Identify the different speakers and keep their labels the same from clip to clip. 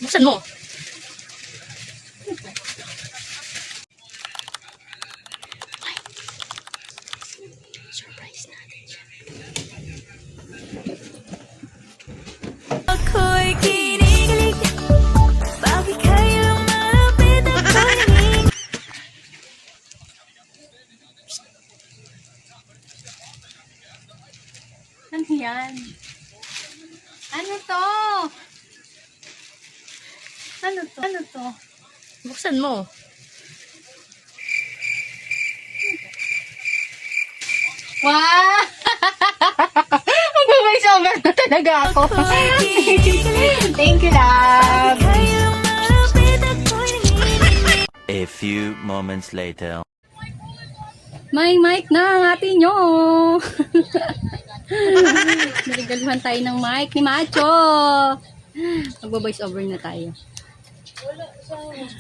Speaker 1: Buksan mo. Surprise natin siya.
Speaker 2: Ako'y kinikilig, bakit kayo malapit ako'y hingin?
Speaker 1: Ano yan? Ano to? Ano to? Ano to? Buksan mo. Wow! Mag-voice over na talaga ako. Thank you, love.
Speaker 2: Kayo malapit ako'y hingin.
Speaker 3: A few moments later.
Speaker 1: May mic na ang ate nyo. Narigaluhan tayo ng mic ni Macho. Mag-voice over na tayo.
Speaker 4: Wala sa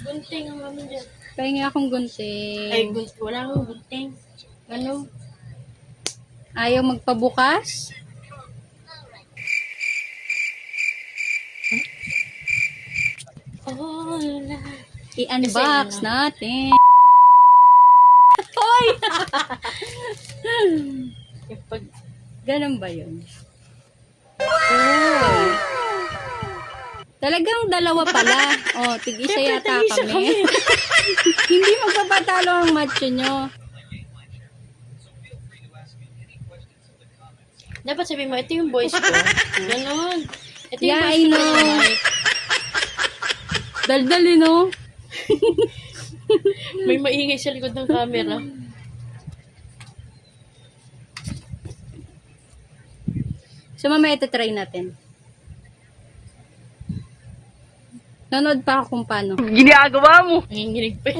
Speaker 4: gunting ang mami dyan.
Speaker 1: Pahingi akong gunting.
Speaker 4: Ay, wala akong gunting. Ano?
Speaker 1: Ayaw magpabukas?
Speaker 4: Wala.
Speaker 1: I-unbox
Speaker 4: Kasi
Speaker 1: natin. Hoy!
Speaker 4: Pag
Speaker 1: Ganun ba yun? Oh. Talagang dalawa pala. Oh, tig-isa yata
Speaker 4: tig-isa
Speaker 1: kami. Hindi magpapatalo ang macho nyo.
Speaker 4: dapat sabihin mo, ito yung voice ko. Ganon. Ito yung
Speaker 1: Yeah,
Speaker 4: voice
Speaker 1: I
Speaker 4: ko
Speaker 1: know.
Speaker 4: ng mic.
Speaker 1: Daldal, no?
Speaker 4: May maingay sa likod ng camera.
Speaker 1: So, mamaya ito try natin. Nanood pa ako kung paano.
Speaker 4: Nanginginig pa.